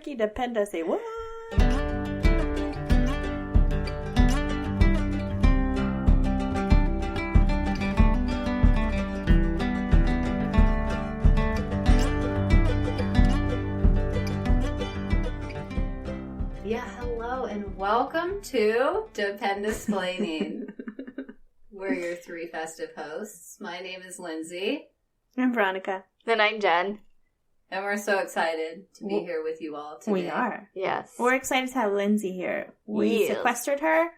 turkey Turpendas. Say what? Yeah, hello and welcome to Turpendas Splaining. We're your three festive hosts. My name is Lindsay. I'm Veronica. And I'm Jen. And we're so excited to be here with you all today. We are. Yes. We're excited to have Lindsay here. We sequestered her.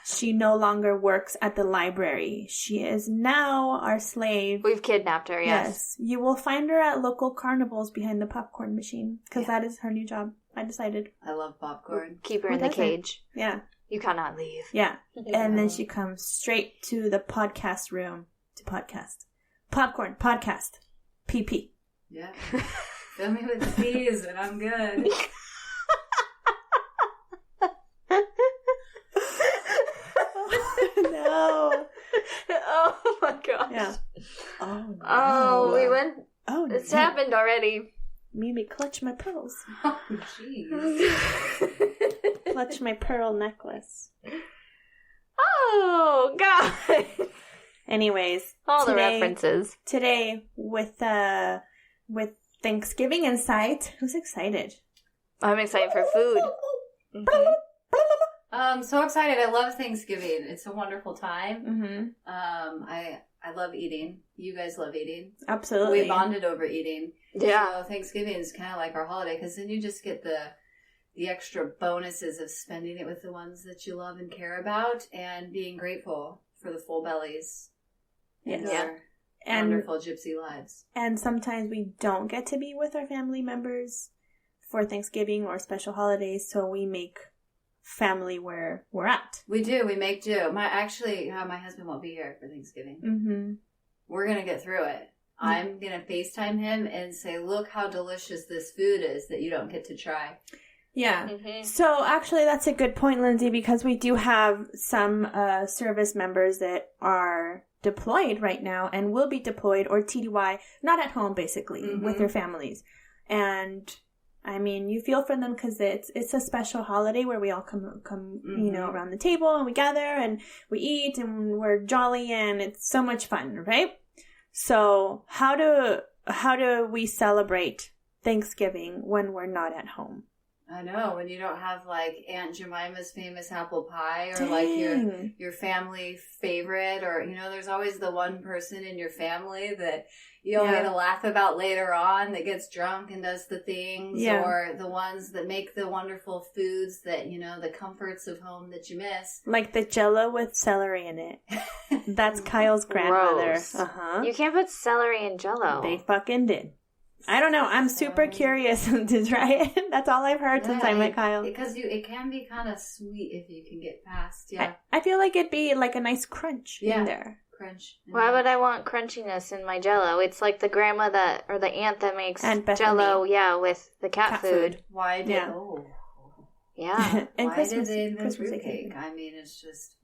She no longer works at the library. She is now our slave. We've kidnapped her, yes. You will find her at local carnivals behind the popcorn machine, because that is her new job. I decided. I love popcorn. Keep her in the cage. Yeah. You cannot leave. Yeah. And then she comes straight to the podcast room to podcast. Popcorn, podcast, PP. Yeah. Fill me with the peas and I'm good. No. Oh my gosh. Yeah. Oh, no. Oh, we went. Oh, it's no. happened already. Made me clutch my pearls. Oh, jeez. Clutch my pearl necklace. Oh, God. Anyways. All the references. Today, with Thanksgiving in sight, who's excited? I'm excited for food. I'm so excited. I love Thanksgiving. It's a wonderful time. Mm-hmm. I love eating. You guys love eating. Absolutely. We bonded over eating. Yeah. So Thanksgiving is kind of like our holiday because then you just get the extra bonuses of spending it with the ones that you love and care about and being grateful for the full bellies in our wonderful gypsy lives. And sometimes we don't get to be with our family members for Thanksgiving or special holidays, so we make family where we're at. We do. We make do. My husband won't be here for Thanksgiving. Mm-hmm. We're going to get through it. Mm-hmm. I'm going to FaceTime him and say, look how delicious this food is that you don't get to try. Yeah. Mm-hmm. So actually that's a good point, Lindsay, because we do have some service members that are deployed right now and will be deployed or TDY, not at home basically, with their families. And I mean, you feel for them because it's a special holiday where we all come around the table and we gather and we eat and we're jolly and it's so much fun, right? So how do we celebrate Thanksgiving when we're not at home? I know, when you don't have like Aunt Jemima's famous apple pie or like your family favorite, or there's always the one person in your family that you'll get a laugh about later on that gets drunk and does the things, or the ones that make the wonderful foods that the comforts of home that you miss, like the Jell-O with celery in it. That's Kyle's grandmother. Gross. You can't put celery in Jell-O. They fucking did. I don't know. I'm super curious to try it. That's all I've heard since I met Kyle. Because it can be kind of sweet if you can get past. Yeah, I feel like it'd be like a nice crunch in there. Crunch. Why would I want crunchiness in my Jell-O? It's like the grandma or the aunt that makes Jell-O, with the cat food. Why did? Yeah. Yeah. And why Christmas, did they invent Christmas fruitcake? I mean, it's just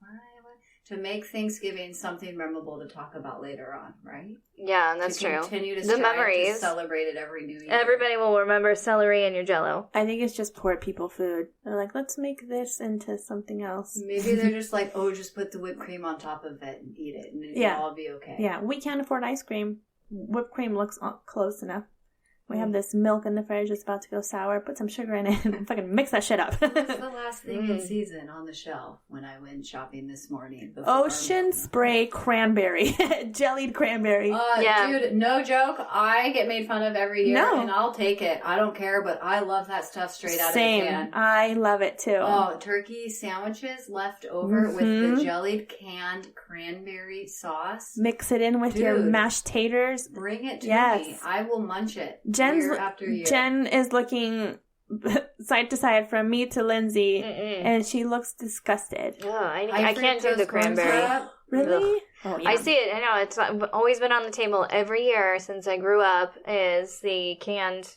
to make Thanksgiving something memorable to talk about later on, right? Yeah, that's true. Continue to the memories. to celebrate it every New Year. Everybody will remember celery in your Jell-O. I think it's just poor people food. They're like, let's make this into something else. Maybe they're just like, just put the whipped cream on top of it and eat it, and it'll all be okay. Yeah, we can't afford ice cream. Whipped cream looks close enough. We have this milk in the fridge that's about to go sour. Put some sugar in it and fucking mix that shit up. What's the last thing in season on the shelf when I went shopping this morning? Ocean Spray cranberry. Jellied cranberry. Dude, no joke. I get made fun of every year, and I'll take it. I don't care, but I love that stuff straight out of the can. I love it too. Oh, turkey sandwiches left over with the jellied canned cranberry sauce. Mix it in with your mashed taters. Bring it to me. I will munch it. Year after year. Jen is looking side to side from me to Lindsay, and she looks disgusted. Oh, I can't do the cranberry. Really? Oh, yeah. I see it. I know. It's always been on the table every year since I grew up, is the canned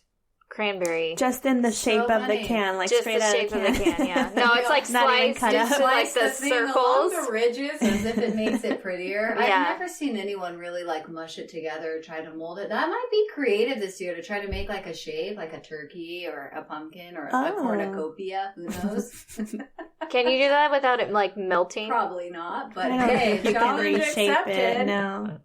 cranberry. Just in the shape of the can, like just straight the out shape of the can. Yeah. No, it's like sliced into like the circles. The ridges as if it makes it prettier. I've never seen anyone really like mush it together, try to mold it. That might be creative this year to try to make like a shape, like a turkey or a pumpkin or a cornucopia. Who knows? Can you do that without it like melting? Probably not, but hey, challenge accepted. No.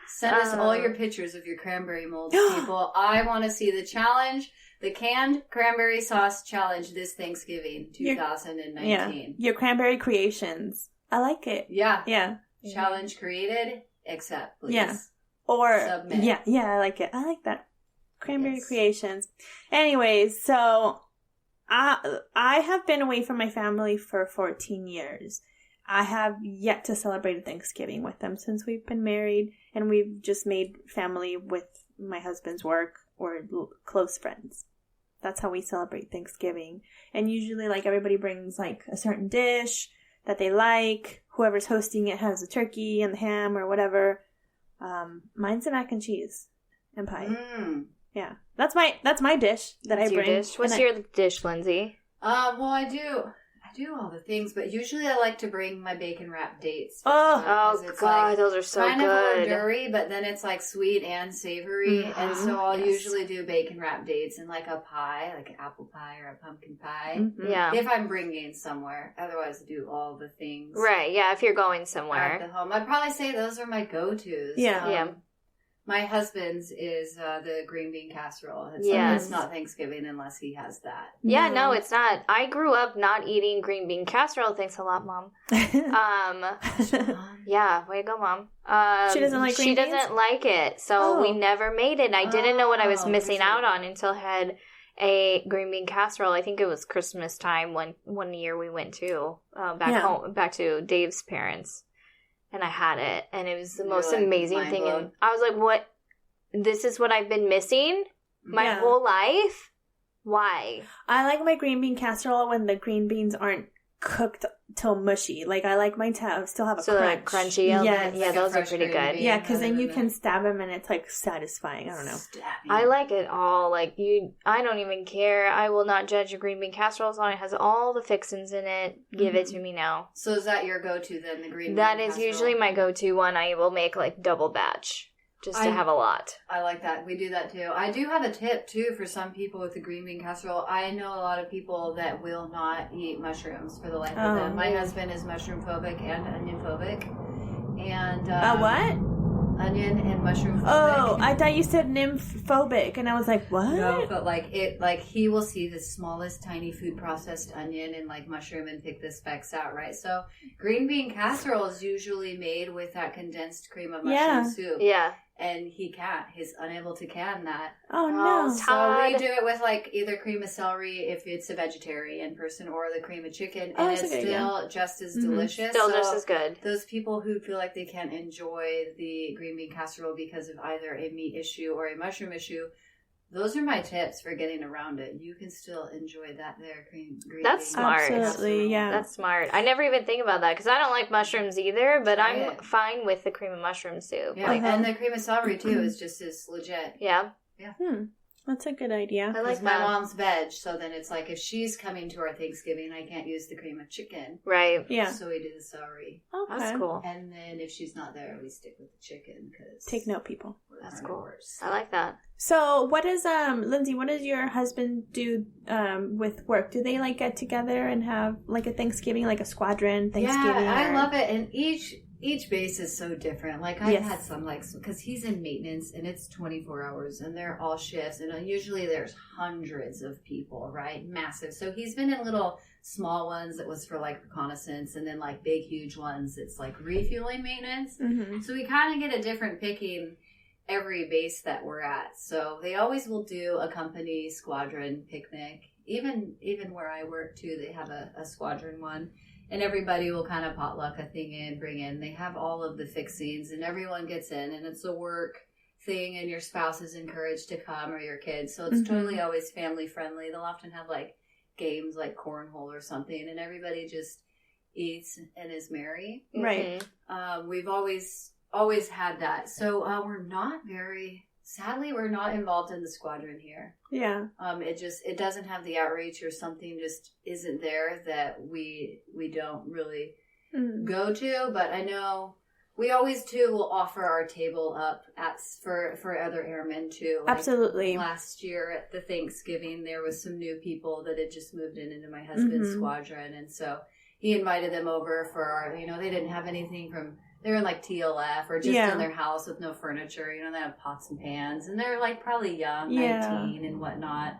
Send us all your pictures of your cranberry molds, people. I want to see the challenge, the canned cranberry sauce challenge this Thanksgiving 2019. Your cranberry creations. I like it. Yeah. Yeah. Challenge created, accept, please. Yeah. Or, submit. Yeah, I like it. I like that. Cranberry creations. Anyways, so I have been away from my family for 14 years. I have yet to celebrate a Thanksgiving with them since we've been married, and we've just made family with my husband's work or close friends. That's how we celebrate Thanksgiving. And usually, like, everybody brings, like, a certain dish that they like. Whoever's hosting it has the turkey and the ham or whatever. Mine's the mac and cheese and pie. Yeah. That's my dish that I bring. Your dish? What's your dish, Lindsay? Well, I do all the things, but usually I like to bring my bacon wrapped dates. God, like, those are so kind good. Kind of hors d'oeuvre, but then it's like sweet and savory, and so I'll usually do bacon wrapped dates and like a pie, like an apple pie or a pumpkin pie. Yeah. If I'm bringing somewhere, otherwise I do all the things. Right. Yeah. If you're going somewhere at the home, I'd probably say those are my go-tos. Yeah. My husband's is the green bean casserole. It's not Thanksgiving unless he has that. Yeah, no, it's not. I grew up not eating green bean casserole. Thanks a lot, Mom. Yeah, way to go, Mom. She doesn't like green beans? She doesn't like it, so we never made it. I didn't know what I was missing out on until I had a green bean casserole. I think it was Christmas time one year we went to back to Dave's parents. And I had it, and it was the most amazing thing. And I was like, what? This is what I've been missing my whole life? Why? I like my green bean casserole when the green beans aren't cooked till mushy. Like, I like mine to still have a crunch. Like crunchy. Yes. Yeah, those are pretty good. Yeah, because then you can stab them and it's like satisfying. I don't know. I like it all. Like, I don't even care. I will not judge a green bean casserole as long as it has all the fixins in it. Give it to me now. So is that your go-to then, the green bean That is casserole? usually my go-to one. I will make like double batch. Just to have a lot. I like that. We do that too. I do have a tip too for some people with the green bean casserole. I know a lot of people that will not eat mushrooms for the life of them. My husband is mushroom phobic and onion phobic. And what? Onion and mushroom phobic. Oh, I thought you said nymph-phobic, and I was like, what? No, but like he will see the smallest tiny food processed onion and like mushroom and pick the specks out, right? So green bean casserole is usually made with that condensed cream of mushroom soup. Yeah. And he's unable to can that. Oh, no. So we do it with like either cream of celery if it's a vegetarian person or the cream of chicken. And it's still just as delicious. Still just as good. Those people who feel like they can't enjoy the green bean casserole because of either a meat issue or a mushroom issue, those are my tips for getting around it. You can still enjoy that there green That's bean smart. Absolutely, yeah. That's smart. I never even think about that because I don't like mushrooms either, but I'm fine with the cream of mushroom soup. Yeah, and the cream of celery too is just as legit. Yeah. Yeah. That's a good idea. I like my mom's veg, so then it's like if she's coming to our Thanksgiving, I can't use the cream of chicken. Right. Yeah. So we do the celery. Okay. That's cool. And then if she's not there, we stick with the chicken because take note, people. That's cool. I like that. So what does Lindsay? What does your husband do with work? Do they like get together and have like a Thanksgiving, like a squadron Thanksgiving? Yeah, I love it, and each base is so different. Like I've had some because he's in maintenance and it's 24 hours and they're all shifts and usually there's hundreds of people, right? Massive. So he's been in little small ones that was for like reconnaissance and then like big huge ones it's like refueling maintenance. So we kind of get a different picking every base that we're at. So they always will do a company squadron picnic. Even where I work too, they have a squadron one. And everybody will kind of potluck a thing in, bring in. They have all of the fixings, and everyone gets in, and it's a work thing, and your spouse is encouraged to come, or your kids. So it's totally always family friendly. They'll often have like games like cornhole or something, and everybody just eats and is merry. Right. We've always had that. So we're not very Sadly, we're not involved in the squadron here. Yeah. It doesn't have the outreach, or something just isn't there that we don't really go to. But I know we always too will offer our table up for other airmen too. Like absolutely. Last year at the Thanksgiving, there was some new people that had just moved into my husband's squadron, and so he invited them over for our. They didn't have anything from. They're in like TLF or just in their house with no furniture. They have pots and pans, and they're like probably young, 19 and whatnot.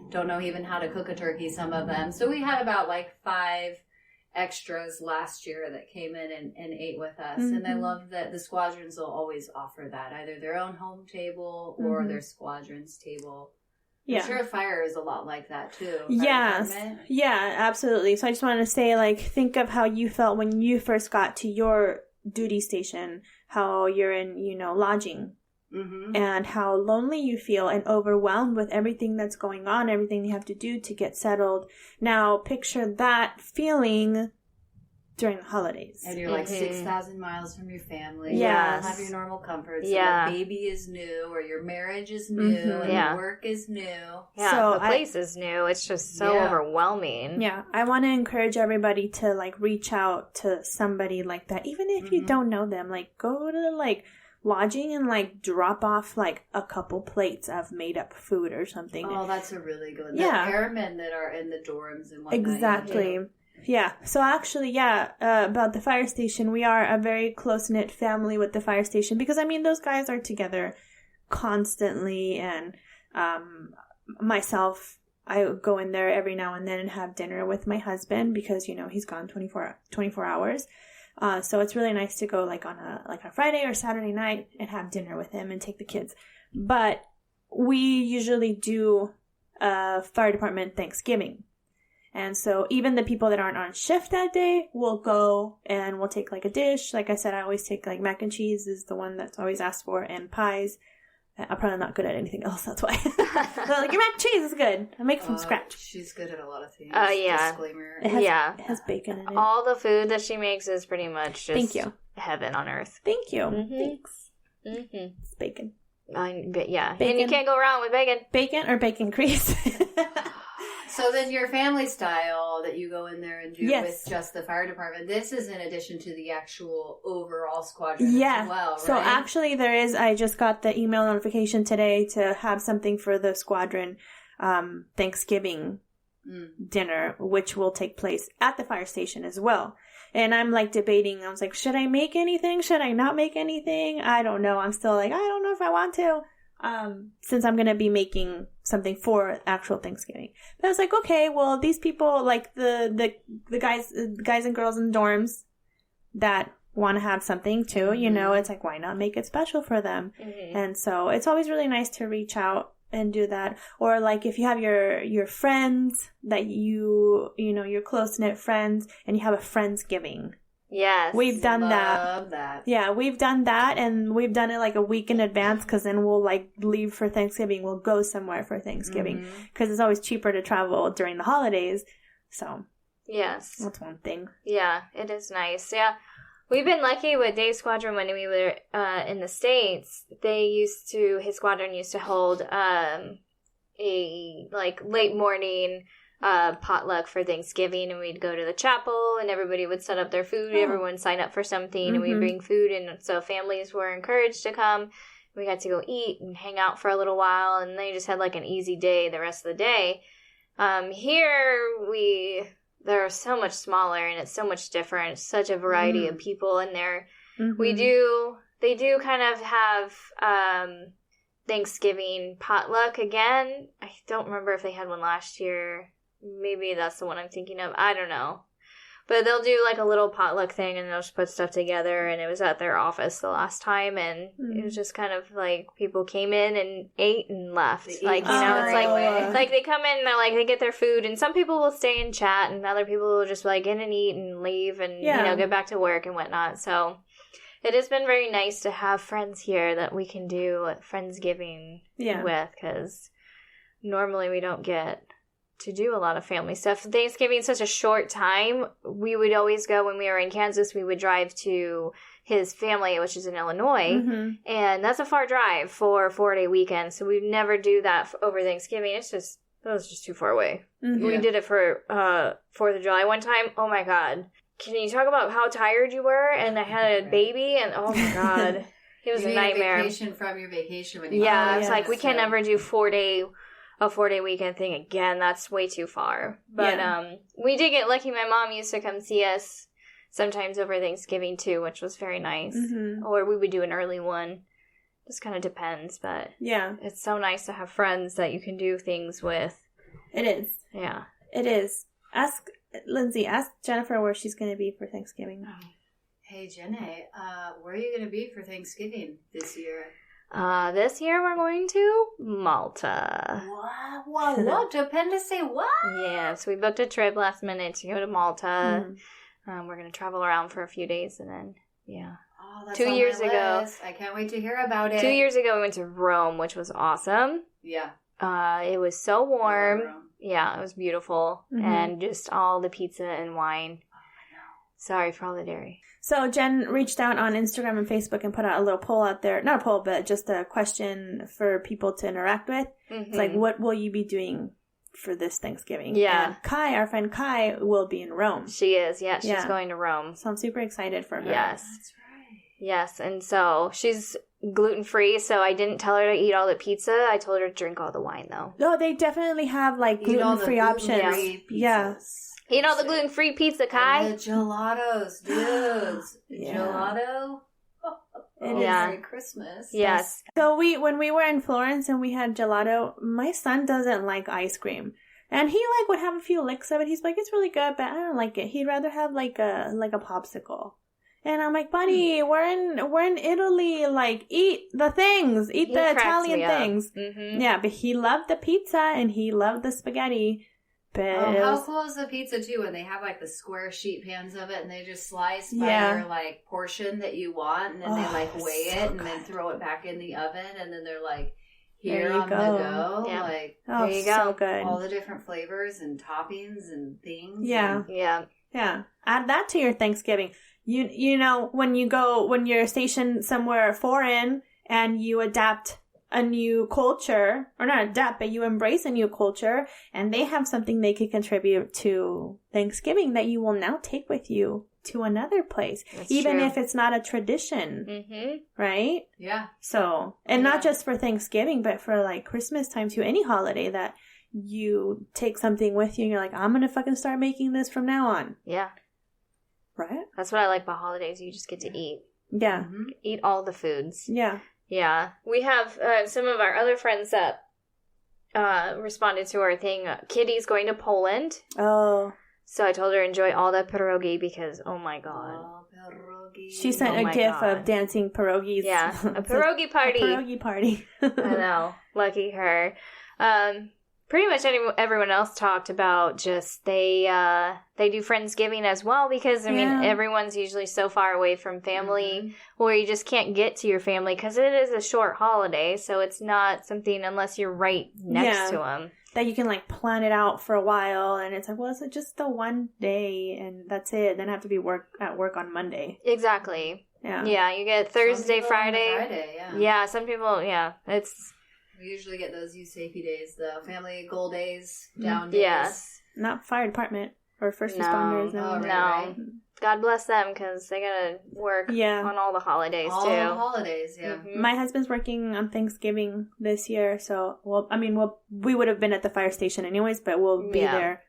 Don't know even how to cook a turkey, some of them. So we had about like 5 extras last year that came in and ate with us. And I love that the squadrons will always offer that, either their own home table or their squadron's table. Yeah. I'm sure fire is a lot like that too. Yes. Yeah, absolutely. So I just wanted to say, like, think of how you felt when you first got to your duty station, how you're in, lodging, and how lonely you feel and overwhelmed with everything that's going on, everything you have to do to get settled. Now, picture that feeling during the holidays. And you're like 6,000 miles from your family. Yeah. You don't have your normal comforts. Yeah. And the baby is new, or your marriage is new, and your work is new. Yeah, so the place is new. It's just so overwhelming. Yeah. I want to encourage everybody to, like, reach out to somebody like that. Even if you don't know them, like, go to, like, lodging and, like, drop off, like, a couple plates of made-up food or something. Oh, that's a really good one. Yeah. The airmen that are in the dorms and whatnot. Exactly. Yeah. So actually, about the fire station, we are a very close-knit family with the fire station because, those guys are together constantly, and myself, I go in there every now and then and have dinner with my husband because, he's gone 24 hours. So it's really nice to go like on a Friday or Saturday night and have dinner with him and take the kids. But we usually do fire department Thanksgiving. And so even the people that aren't on shift that day will go and we'll take like a dish. Like I said, I always take like mac and cheese is the one that's always asked for, and pies. I'm probably not good at anything else, that's why. So like, your mac and cheese is good. I make it from scratch. She's good at a lot of things. Yeah. Disclaimer. It has bacon in it. All the food that she makes is pretty much just Thank you. Heaven on earth. Thank you. Thanks. It's bacon. But yeah. Bacon. And you can't go wrong with bacon. Bacon or bacon grease. So then your family style that you go in there and do with just the fire department, this is in addition to the actual overall squadron as well, right? So actually I just got the email notification today to have something for the squadron Thanksgiving dinner, which will take place at the fire station as well. And I'm like debating, I was like, should I make anything? Should I not make anything? I don't know. I'm still like, I don't know if I want to. Since I'm going to be making something for actual Thanksgiving. But I was like, okay, well, these people, like the guys and girls in the dorms that want to have something too, it's like, why not make it special for them? And so it's always really nice to reach out and do that. Or like if you have your friends that your close-knit friends and you have a Friendsgiving. Yes. We've done that. Yeah, we've done that, and we've done it like a week in advance because then we'll like leave for Thanksgiving. We'll go somewhere for Thanksgiving because it's always cheaper to travel during the holidays. So, yes. That's one thing. Yeah, it is nice. Yeah. We've been lucky with Dave's squadron when we were in the States. His squadron used to hold a like late morning potluck for Thanksgiving, and we'd go to the chapel and everybody would set up their food. Everyone sign up for something and we'd bring food, and so families were encouraged to come. We got to go eat and hang out for a little while, and they just had like an easy day the rest of the day. Here they're so much smaller and it's so much different, such a variety of people in there. They do kind of have Thanksgiving potluck again. I don't remember if they had one last year. Maybe that's the one I'm thinking of. I don't know. But they'll do like a little potluck thing and they'll just put stuff together, and it was at their office the last time, and it was just kind of like people came in and ate and left. Like, it's like they come in and they're like, they get their food, and some people will stay and chat and other people will just like in and eat and leave and get back to work and whatnot. So it has been very nice to have friends here that we can do Friendsgiving with, because normally we don't get do a lot of family stuff. Thanksgiving is such a short time. We would always go when we were in Kansas. We would drive to his family, which is in Illinois, and that's a far drive for a 4-day weekend. So we'd never do that over Thanksgiving. That was just too far away. We did it for 4th of July one time. Oh my God. Can you talk about how tired you were? And I had a baby, and oh my God. It was a nightmare. A vacation from your vacation when you it's like we can never do a 4-day weekend thing again. That's way too far. But we did get lucky. My mom used to come see us sometimes over Thanksgiving too, which was very nice. Or we would do an early one. Just kind of depends, but it's so nice to have friends that you can do things with. It is. Yeah. It is. Ask Jennifer where she's going to be for Thanksgiving. Hey, Jenny, where are you going to be for Thanksgiving this year? This year we're going to Malta. What? Turpendas say what? Yeah, so we booked a trip last minute to go to Malta. We're going to travel around for a few days and then, Oh, that's 2 years ago. List. I can't wait to hear about it. 2 years ago we went to Rome, which was awesome. Yeah. It was so warm. Yeah, it was beautiful. And just all the pizza and wine. Sorry for all the dairy. So Jen reached out on Instagram and Facebook and put out a little poll out there. Not a poll, but just a question for people to interact with. It's like, what will you be doing for this Thanksgiving? Yeah. And Kai, our friend Kai, will be in Rome. She is. Yeah, she's going to Rome. So I'm super excited for her. Yes. That's right. Yes, and so she's gluten-free, so I didn't tell her to eat all the pizza. I told her to drink all the wine, though. No, they definitely have, like, gluten-free options. Yeah. Eat all the gluten-free pizza, Kai. And the gelatos, dudes. Gelato? It is Merry Christmas. Yes. So when we were in Florence and we had gelato, my son doesn't like ice cream. And he would have a few licks of it. He's like, it's really good, but I don't like it. He'd rather have like a popsicle. And I'm like, buddy, we're in Italy. Like, eat the things. Eat the Italian things. Yeah, but he loved the pizza and he loved the spaghetti. But how cool is the pizza too when they have like the square sheet pans of it and they just slice by your like portion that you want and then they like weigh it and then throw it back in the oven and then they're like here on the go. Yeah. Like there you go. So good. All the different flavors and toppings and things. Yeah. Yeah. Add that to your Thanksgiving. You know, when you're stationed somewhere foreign and you adapt a new culture, or not adapt, but you embrace a new culture, and they have something they could contribute to Thanksgiving that you will now take with you to another place, even if it's not a tradition, right? Yeah. So, and not just for Thanksgiving, but for like Christmas time too, any holiday that you take something with you and you're like, I'm going to fucking start making this from now on. Yeah. Right? That's what I like about holidays. You just get to eat. Yeah. Eat all the foods. Yeah. Yeah. We have some of our other friends that responded to our thing. Kitty's going to Poland. Oh. So I told her enjoy all that pierogi because, oh my God. Oh, pierogi. She sent a gif of dancing pierogies. Yeah. A pierogi party. A pierogi party. I know. Lucky her. Pretty much everyone else talked about just they do Friendsgiving as well because, I mean, everyone's usually so far away from family where you just can't get to your family because it is a short holiday. So it's not something unless you're right next to them. That you can, like, plan it out for a while. And it's like, well, it's just the one day and that's it. Then I have to be at work on Monday. Exactly. Yeah. Yeah, you get Thursday, Friday. Yeah, some people, it's... We usually get those USAFE days, the family goal days, down days. Yes. Not fire department or first responders. No. Right. God bless them because they gotta work on all the holidays too. All the holidays, My husband's working on Thanksgiving this year, so we would have been at the fire station anyways, but we'll be there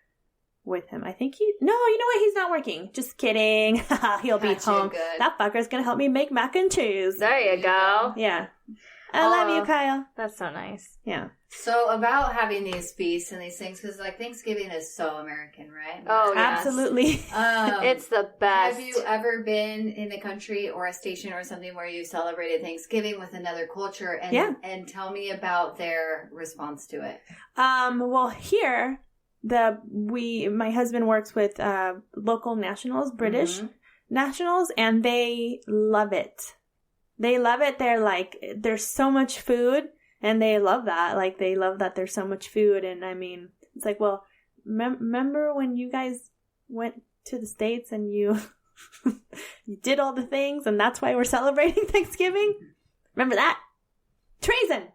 with him. I think you know what? He's not working. Just kidding. He'll be home. Good. That fucker's gonna help me make mac and cheese. There you go. Yeah. I love you, Kyle. That's so nice. Yeah. So about having these feasts and these things, because like Thanksgiving is so American, right? Oh, yes. Absolutely. It's the best. Have you ever been in a country or a station or something where you celebrated Thanksgiving with another culture? And tell me about their response to it. Well, here, my husband works with local nationals, British nationals, and they love it. They love it. They're like, there's so much food, and they love that. Like, they love that there's so much food, and I mean, it's like, well, remember when you guys went to the States and you you did all the things and that's why we're celebrating Thanksgiving? Remember that? Treason!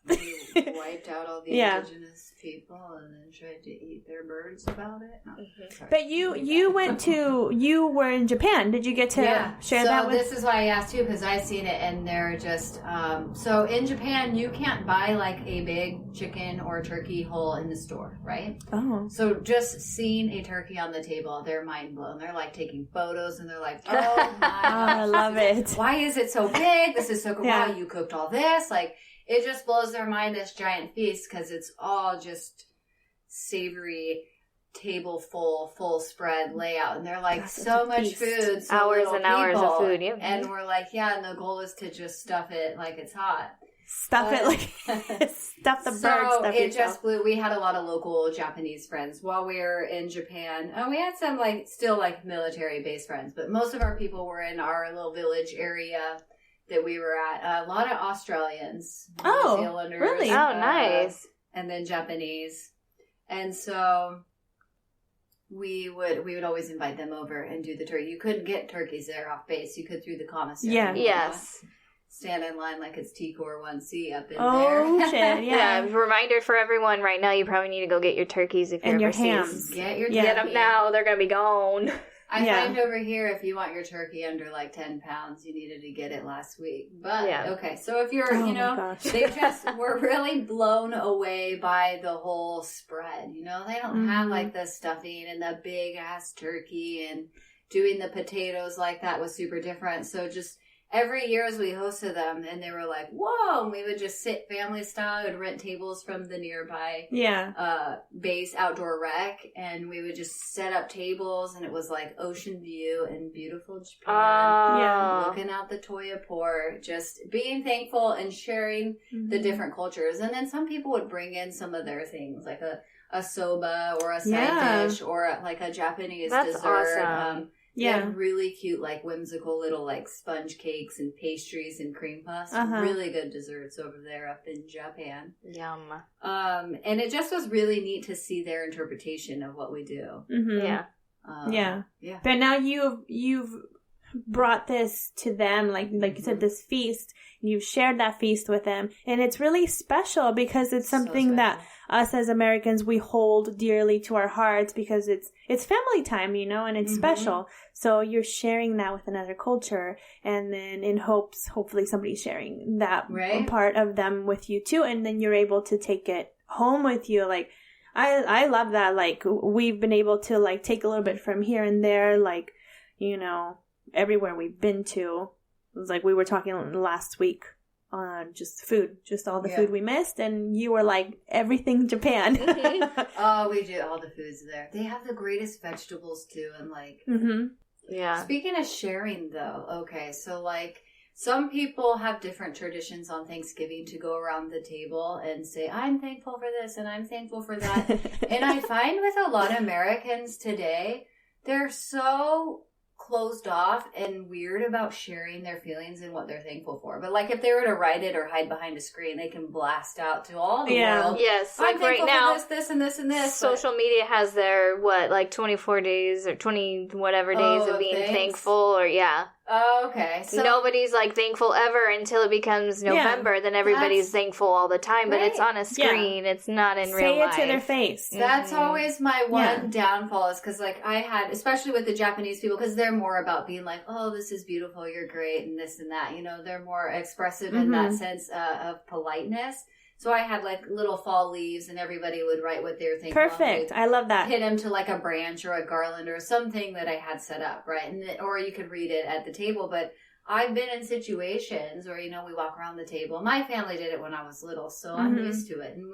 You wiped out all the indigenous people and then tried to eat their birds about it. No, but you were in Japan. Did you get to share that with? So this is why I asked you, because I've seen it and they're just, so in Japan, you can't buy like a big chicken or turkey whole in the store, right? Oh. So just seeing a turkey on the table, they're mind blown. They're like taking photos and they're like, oh my gosh. I love it. Why is it so big? This is so cool. Wow, you cooked all this? Like, it just blows their mind, this giant feast, because it's all just savory, table full spread layout. And they're like, so much food, so hours and hours of food. Yeah. And we're like, and the goal is to just stuff it like it's hot. Stuff it like, stuff the bird, stuff it yourself. just blew. We had a lot of local Japanese friends while we were in Japan. And we had some still military-based friends, but most of our people were in our little village area that we were at. A lot of Australians, New Zealanders, really? Oh, nice. And then Japanese, and so we would always invite them over and do the turkey. You couldn't get turkeys there off base. You could through the commissary. Yeah. Yes. Stand in line like it's T-Core 1C up in there. Oh shit! Yeah. Reminder for everyone right now: you probably need to go get your turkeys if you're and your overseas. hams. Get them now. They're gonna be gone. I find over here, if you want your turkey under 10 pounds, you needed to get it last week. But, okay, so if you're, they just were really blown away by the whole spread. They don't have the stuffing and the big ass turkey, and doing the potatoes like that was super different. So just every year as we hosted them, and they were like, whoa, and we would just sit family style and rent tables from the nearby base outdoor rec, and we would just set up tables, and it was like ocean view in beautiful Japan, looking out the Toya Port, just being thankful and sharing the different cultures. And then some people would bring in some of their things, like a soba or a side dish or a Japanese dessert. Awesome. They had really cute, whimsical little, sponge cakes and pastries and cream puffs. Really good desserts over there up in Japan. Yum. And it just was really neat to see their interpretation of what we do. Mm-hmm. Yeah. But now you've brought this to them, like you said, this feast. You've shared that feast with them, and it's really special because it's something that us as Americans, we hold dearly to our hearts because it's family time, and it's special. So you're sharing that with another culture, and then in hopefully somebody's sharing that part of them with you too, and then you're able to take it home with you. I love that. We've been able to take a little bit from here and there, everywhere we've been to. It was we were talking last week on just food, just all the food we missed, and you were like, everything Japan. Oh, we do all the foods there. They have the greatest vegetables too, and Yeah. Speaking of sharing though, okay, so some people have different traditions on Thanksgiving to go around the table and say, I'm thankful for this and I'm thankful for that. And I find with a lot of Americans today, they're so closed off and weird about sharing their feelings and what they're thankful for. But if they were to write it or hide behind a screen, they can blast out to all the world. Yes, I'm right now, this and this and this. Social media has their 24 days or 20 whatever days of being thankful, or Oh, okay. So nobody's thankful ever until it becomes November. Then everybody's thankful all the time, but it's on a screen. Yeah. It's not in real life. Say it to their face. That's always my one downfall, is because I had, especially with the Japanese people, because they're more about being oh, this is beautiful, you're great, and this and that. They're more expressive in that sense of politeness. So I had little fall leaves, and everybody would write what they were thankful. Perfect. I love that. Hit them to a branch or a garland or something that I had set up, right? Or you could read it at the table. But I've been in situations where, we walk around the table. My family did it when I was little, so I'm used to it. And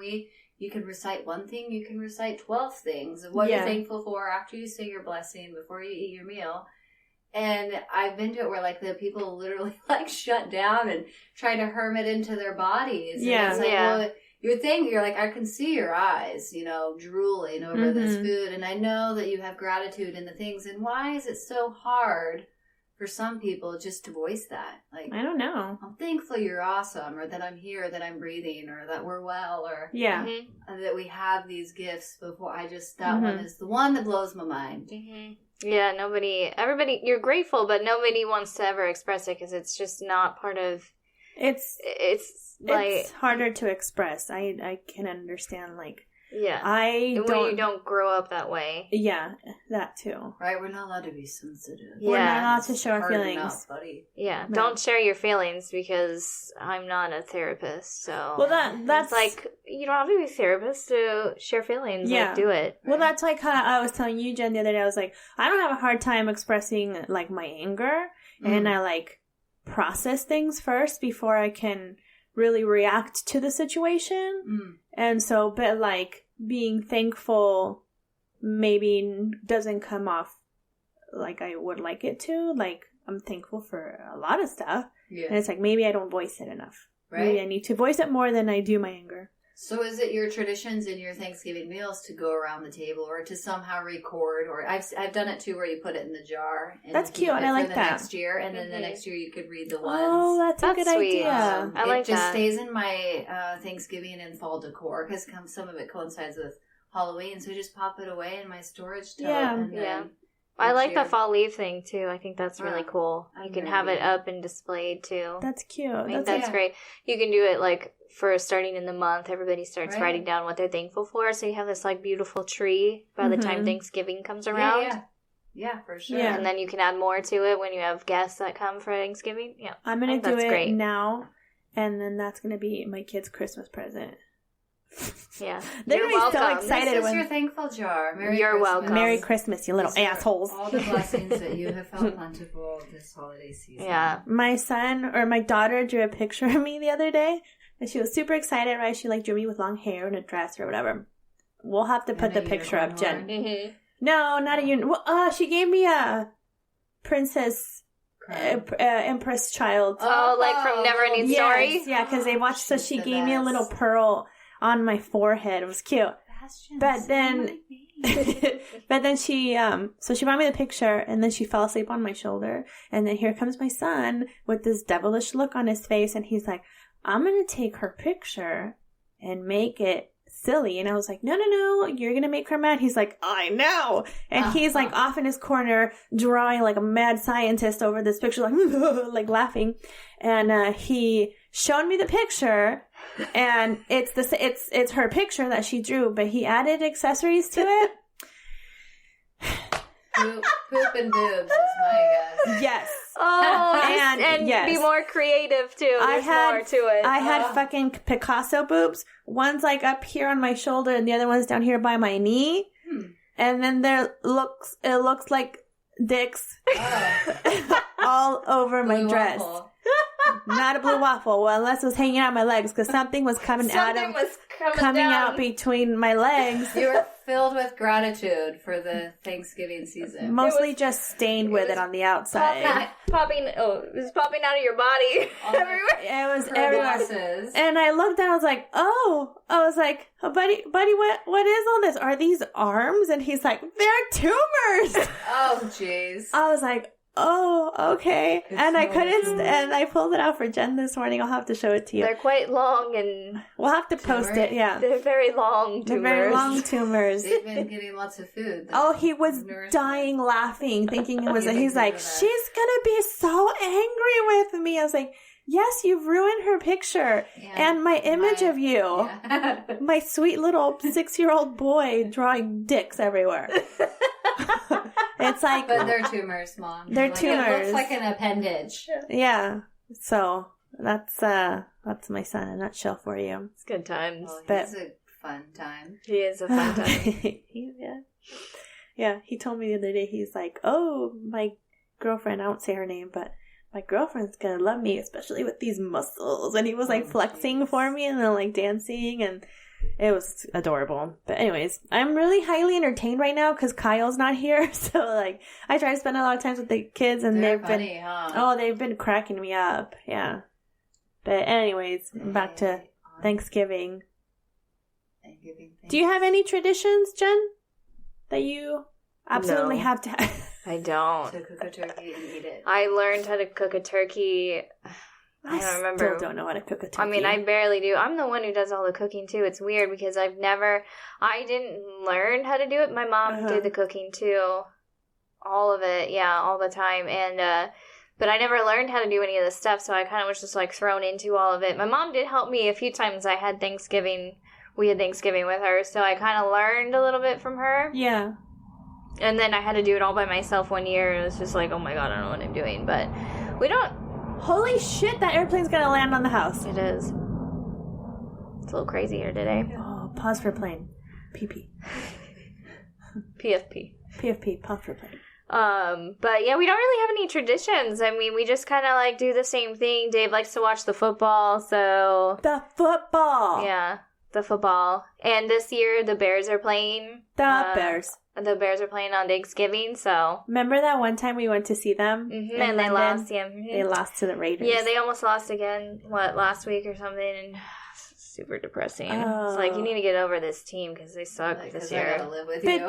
you can recite one thing, you can recite 12 things of what you're thankful for after you say your blessing, before you eat your meal. And I've been to it where the people literally shut down and try to hermit into their bodies. And it's well, you're I can see your eyes, drooling over this food. And I know that you have gratitude in the things. And why is it so hard for some people just to voice that. Like, I don't know. I'm thankful you're awesome, or that I'm here, that I'm breathing, or that we're well, or Yeah. that we have these gifts before. That one is the one that blows my mind. Yeah, everybody, you're grateful, but nobody wants to ever express it because it's just not part of. It's like it's harder to express. I can understand, like. Yeah. When you don't grow up that way. Yeah, that too. Right, we're not allowed to be sensitive. Yeah. We're not allowed to show our Hard feelings. enough, buddy. Yeah, No. don't share your feelings because I'm not a therapist, so... Well, that's... It's like, you don't have to be a therapist to share feelings. Yeah. Like, do it. Well, that's like how I was telling you, Jen, the other day. I was like, I don't have a hard time expressing, like, my anger. And I, like, process things first before I can really react to the situation. And so, but, like, being thankful maybe doesn't come off like I would like it to. Like, I'm thankful for a lot of stuff. Yeah. And it's like, maybe I don't voice it enough. Right. Maybe I need to voice it more than I do my anger. So is it your traditions in your Thanksgiving meals to go around the table or to somehow record? Or I've done it too, where you put it in the jar. And that's cute. I like that. Next year, and then the next year you could read the ones. Oh, that's a good sweet. idea. I like it just that. stays in my Thanksgiving and fall decor because some of it coincides with Halloween. So I just pop it away in my storage tote. Yeah. I like the fall leaf thing too. I think that's really cool. You can have it up and displayed too. That's cute. I think that's great. You can do it like for starting in the month. Everybody starts writing down what they're thankful for. So you have this like beautiful tree by the time Thanksgiving comes around. Yeah, for sure. Yeah. And then you can add more to it when you have guests that come for Thanksgiving. Yeah. I'm going to do it now. And then that's going to be my kid's Christmas present. Yeah. They're going to be so excited. This is your thankful jar. You're welcome. Merry Christmas, you little assholes. All the blessings that you have found plentiful this holiday season. Yeah. My daughter drew a picture of me the other day. And she was super excited, right? She like drew me with long hair and a dress or whatever. We'll have to put the picture up, Jen. No, not a unicorn. Well, she gave me a princess... Empress child. Oh, like from Neverending Story? Yes, yeah, because they watched, so she gave me a little pearl on my forehead. It was cute. But then she, so she brought me the picture, and then she fell asleep on my shoulder, and then here comes my son with this devilish look on his face, and he's like, I'm gonna take her picture and make it silly. And I was like, no, you're gonna make her mad. He's like, I know. And he's like off in his corner drawing like a mad scientist over this picture, like like laughing. And he showed me the picture, and it's her picture that she drew, but he added accessories to it. Poop and boobs is my guess. Yes. Oh, and yes. Be more creative too. There's more to it. I had fucking Picasso boobs. One's like up here on my shoulder, and the other one's down here by my knee. And then it looks like dicks all over my dress. Waffle. Not a blue waffle. Well, unless it was hanging out my legs, because something was coming out between my legs. You were filled with gratitude for the Thanksgiving season. Mostly just stained with it on the outside. It was popping out of your body everywhere. It was everywhere. And I looked and I was like, buddy, what is all this? Are these arms? And he's like, they're tumors. Oh, jeez. I was like, oh, okay. And I couldn't, and I pulled it out for Jen this morning. I'll have to show it to you. They're quite long, and we'll have to post it, yeah. They're very long tumors. They're very long tumors. They've been getting lots of food. Oh, he was dying laughing, thinking it was, he's like, she's gonna be so angry with me. I was like, yes, you've ruined her picture. Yeah, and my image of you. Yeah. My sweet little 6-year-old boy drawing dicks everywhere. It's like... But they're tumors, Mom. They're tumors. It looks like an appendage. Yeah. So, that's my son in a nutshell for you. It's good times. Well, he's a fun time. He is a fun time. Yeah, he told me the other day, he's like, oh, my girlfriend, I won't say her name, but my girlfriend's gonna love me, especially with these muscles. And he was like flexing for me and then like dancing, and it was adorable. But anyways, I'm really highly entertained right now because Kyle's not here. So like, I try to spend a lot of time with the kids, and they've been cracking me up. Yeah. But anyways, back to Thanksgiving. Do you have any traditions, Jen, that you absolutely have to have? I don't. To cook a turkey and eat it. I learned how to cook a turkey. I don't remember. Still don't know how to cook a turkey. I mean, I barely do. I'm the one who does all the cooking too. It's weird because I didn't learn how to do it. My mom did the cooking too. All of it, yeah, all the time. And, but I never learned how to do any of this stuff, so I kind of was just like thrown into all of it. My mom did help me a few times. We had Thanksgiving with her, so I kind of learned a little bit from her. Yeah. And then I had to do it all by myself one year, and it was just like, oh my god, I don't know what I'm doing. But we don't... Holy shit, that airplane's gonna land on the house. It is. It's a little crazy here today. Oh, pause for plane. PP. PFP. PFP, pause for plane. But yeah, we don't really have any traditions. I mean, we just kind of like do the same thing. Dave likes to watch the football, so... The football! Yeah, the football. And this year, the Bears are playing. The Bears. The Bears are playing on Thanksgiving, so... Remember that one time we went to see them? Mm-hmm, and they lost, yeah. Mm-hmm. They lost to the Raiders. Yeah, they almost lost again, last week or something, and super depressing. Oh. It's like, you need to get over this team because they suck this year. I gotta live with but you.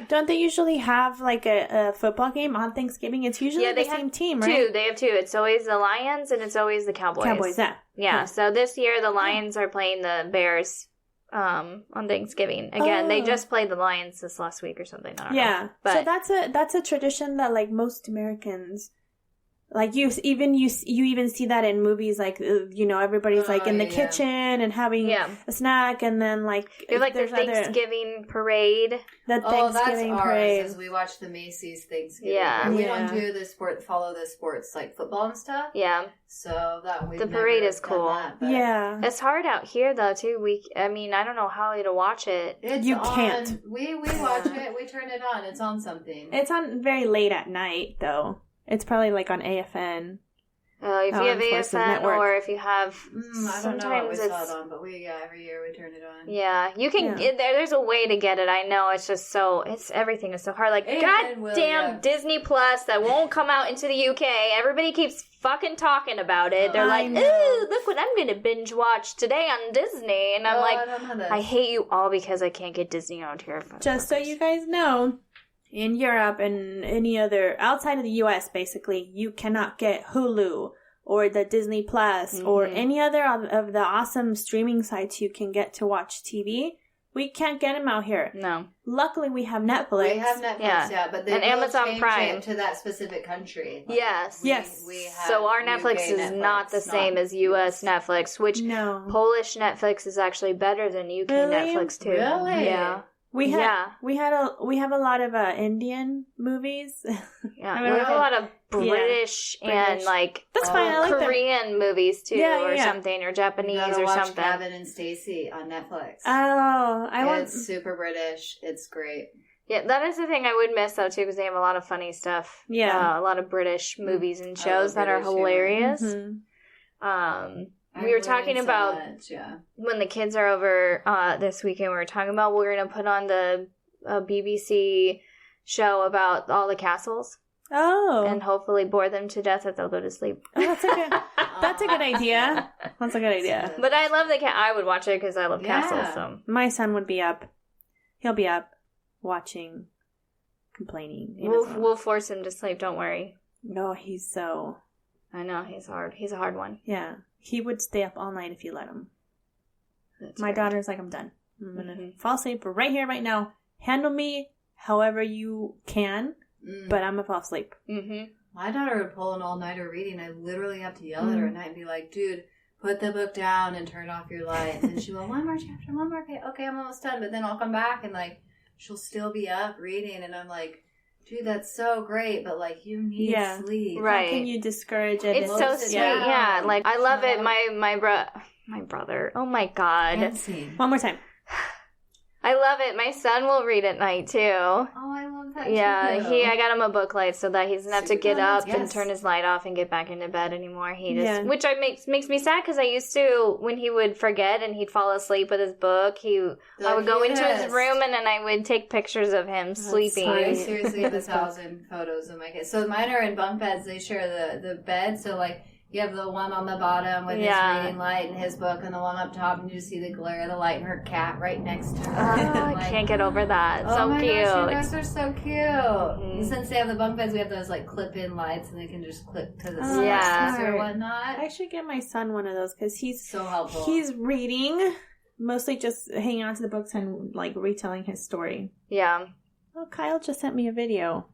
don't they usually have like a football game on Thanksgiving? It's usually the same team, right? They have two. It's always the Lions and it's always the Cowboys. Yeah. So this year the Lions are playing the Bears on Thanksgiving. Again, they just played the Lions this last week or something. I don't know. But so that's a tradition that like most Americans. Like you even see that in movies, like everybody's like in the kitchen and having a snack, and then like there's like the Thanksgiving parade. The Thanksgiving that's parade. Ours, we watch the Macy's Thanksgiving. Yeah, we don't do follow the sports like football and stuff. Yeah, so the parade is cool. That, it's hard out here though too. I don't know how to watch it. You can't. We watch it. We turn it on. It's on something. It's on very late at night though. It's probably like on AFN. If you have AFN or if you have... I don't know what we saw it on, but every year we turn it on. Yeah, you can... Yeah. There's a way to get it. I know. It's just everything is so hard. Like, goddamn Disney Plus that won't come out into the UK. Everybody keeps fucking talking about it. They're like, ooh, look what I'm going to binge watch today on Disney. And I'm I hate you all because I can't get Disney out here. Just so you guys know... In Europe and any other, outside of the US, basically, you cannot get Hulu or the Disney Plus or any other of the awesome streaming sites you can get to watch TV. We can't get them out here. No. Luckily, we have Netflix. We have Netflix, but they will Amazon change Prime it to that specific country. Like, yes. We have so our Netflix is Netflix, not the same as US Netflix, which Polish Netflix is actually better than UK Netflix too. Really? Yeah. We have a lot of Indian movies. Yeah, we have a lot of British and like that's fine. I like Korean movies too, or something, or Japanese or watch something. Gavin and Stacey on Netflix. Oh, It's super British. It's great. Yeah, that is the thing I would miss though too, because they have a lot of funny stuff. Yeah, a lot of British movies and shows that are hilarious. We were talking about when the kids are over this weekend. We were talking about we're going to put on the BBC show about all the castles. Oh, and hopefully bore them to death that they'll go to sleep. Oh, that's a good idea. That's a good idea. But I love I would watch it because I love castles. So my son would be up. He'll be up watching, complaining. We'll force him to sleep. Don't worry. No, he's so. I know he's hard. He's a hard one. Yeah. He would stay up all night if you let him. My daughter's like, I'm done. I'm going to fall asleep right here, right now. Handle me however you can, but I'm going to fall asleep. Mm-hmm. My daughter would pull an all-nighter reading. I literally have to yell at her at night and be like, dude, put the book down and turn off your lights. And she'll go, one more chapter, one more. Okay, I'm almost done. But then I'll come back and, like, she'll still be up reading. And I'm like, dude, that's so great, but like you need sleep. Right. How can you discourage it? It's so sweet. Yeah. Like I love it. My brother. Oh my god. One more time. I love it. My son will read at night too. Oh, I love that. Yeah, I got him a book light so that he doesn't have to get up and turn his light off and get back into bed anymore. Which makes me sad because I used to, when he would forget and he'd fall asleep with his book, I would go into his room and then I would take pictures of him sleeping. I seriously have 1,000 photos of my kids. So mine are in bunk beds. They share the bed, so like You have the one on the bottom with his reading light and his book, and the one up top, and you see the glare of the light and her cat right next to her. Oh, I can't get over that. Oh so my cute. Gosh, you guys are so cute. Mm-hmm. Since they have the bunk beds, we have those like clip-in lights, and they can just clip to the sides or whatnot. I should get my son one of those because he's so helpful. He's reading, mostly just hanging on to the books and like retelling his story. Yeah. Oh, Kyle just sent me a video.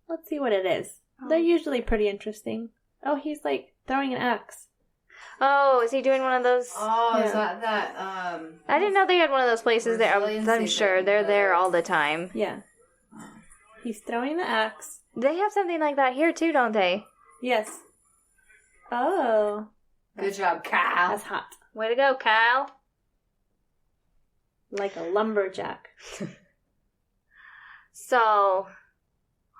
Let's see what it is. Oh. They're usually pretty interesting. Oh, he's like throwing an axe. Oh, is he doing one of those? Oh, is that I didn't know they had one of those places there. I'm sure they're there all the time. Yeah. He's throwing the axe. They have something like that here too, don't they? Yes. Oh. Good job, Kyle. That's hot. Way to go, Kyle. Like a lumberjack. So,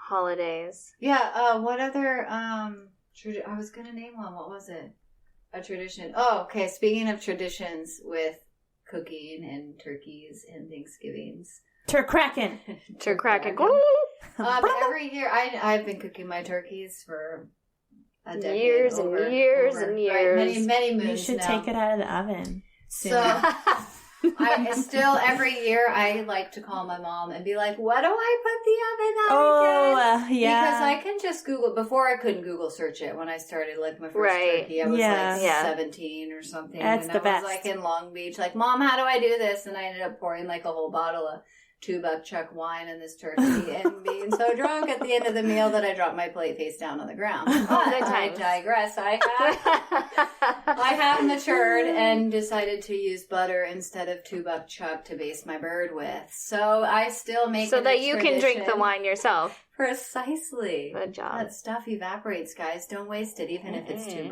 holidays. Yeah, what other, I was going to name one. What was it? A tradition. Oh, okay. Speaking of traditions with cooking and turkeys and Thanksgivings. Turkraken. Turkraken. Every year, I've been cooking my turkeys for a decade. Years and years. Right, many moons. You should take it out of the oven soon. So, I still, every year, I like to call my mom and be like, what do I put the oven on again? Yeah. Because I can just Google, before I couldn't Google search it when I started, like, my first turkey. I was, 17 or something. That's the best. I was, like, in Long Beach, like, Mom, how do I do this? And I ended up pouring, like, a whole bottle of $2 Chuck wine in this turkey and being so drunk at the end of the meal that I dropped my plate face down on the ground. But I digress. I have matured and decided to use butter instead of $2 Chuck to baste my bird with. So I still make so that you can drink the wine yourself. Precisely. Good job. That stuff evaporates, guys. Don't waste it, even if it's $2.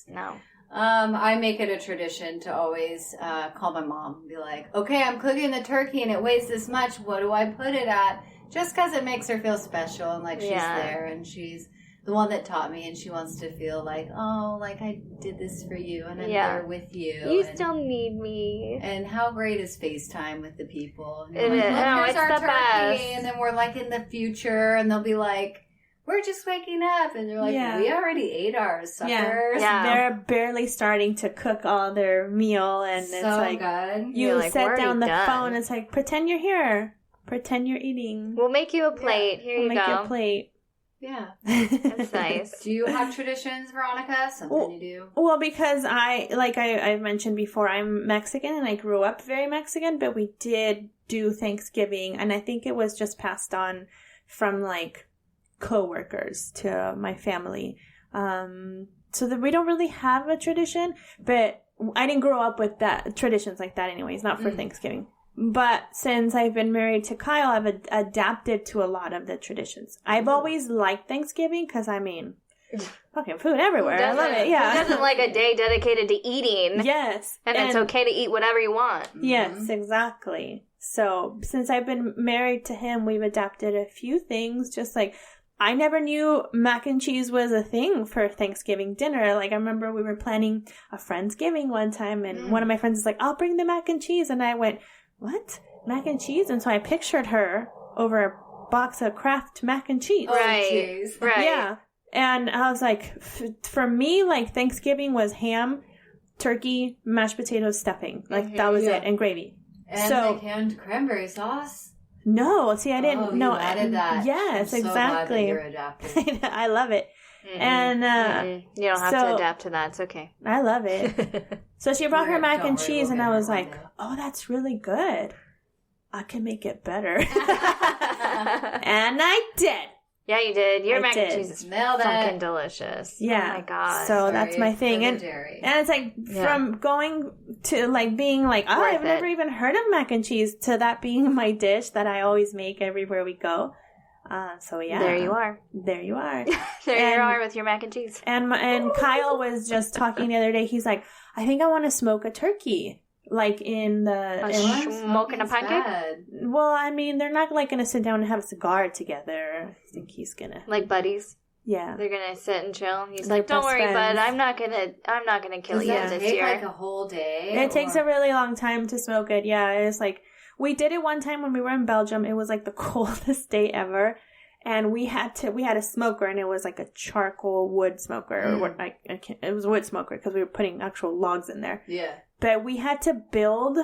No. I make it a tradition to always call my mom and be like, okay, I'm cooking the turkey and it weighs this much. What do I put it at? Just because it makes her feel special and like she's there and she's the one that taught me and she wants to feel like, oh, like I did this for you and I'm there with you. You still need me. And how great is FaceTime with the people? It is. Here's our the turkey. best. And then we're like in the future and they'll be like, we're just waking up. And they're like, we already ate ours, suckers. Yeah. They're barely starting to cook all their meal. And so it's like, good. You set down the phone. It's like, pretend you're here. Pretend you're eating. We'll make you a plate. Here you go. Make you a plate. Yeah. That's nice. Do you have traditions, Veronica? Something you do? Well, because I mentioned before, I'm Mexican and I grew up very Mexican, but we did do Thanksgiving. And I think it was just passed on from like co-workers to my family. So that we don't really have a tradition, but I didn't grow up with that traditions like that anyways, not for Thanksgiving. But since I've been married to Kyle, I've adapted to a lot of the traditions. I've always liked Thanksgiving because, I mean, fucking food everywhere. I love it. Yeah. Who doesn't like a day dedicated to eating? Yes. And it's okay to eat whatever you want. Yes, exactly. So since I've been married to him, we've adapted a few things. Just like, I never knew mac and cheese was a thing for Thanksgiving dinner. Like, I remember we were planning a Friendsgiving one time, and one of my friends was like, I'll bring the mac and cheese. And I went, what? Mac and cheese? And so I pictured her over a box of Kraft mac and cheese. Right. Right. Yeah. And I was like, for me, like, Thanksgiving was ham, turkey, mashed potatoes, stuffing. Like, that was it. And gravy. And the canned cranberry sauce. No, see, I didn't know. You added that. Yes, I'm so exactly. glad that you're adapting. I love it. And you don't have to adapt to that. It's okay. I love it. So she brought her mac and cheese, and I was like, oh, that's really good. I can make it better. And I did. Yeah, you did. Your mac and cheese is fucking delicious. Yeah. Oh my god. So that's my thing. And it's like from going to like being like, oh, I've never even heard of mac and cheese to that being my dish that I always make everywhere we go. So yeah. There you are. There you are. There you are with your mac and cheese. And Kyle was just talking the other day. He's like, I think I want to smoke a turkey. Like in the... smoking a pancake? Well, I mean, they're not like going to sit down and have a cigar together. I think he's going to... Like buddies? Yeah. They're going to sit and chill. He's like, don't worry, bud. I'm not going to kill you this year. Like a whole day? It takes a really long time to smoke it. Yeah, it's like... We did it one time when we were in Belgium. It was like the coldest day ever. And we had a smoker, and it was like a charcoal wood smoker. Or it was a wood smoker because we were putting actual logs in there. Yeah. But we had to build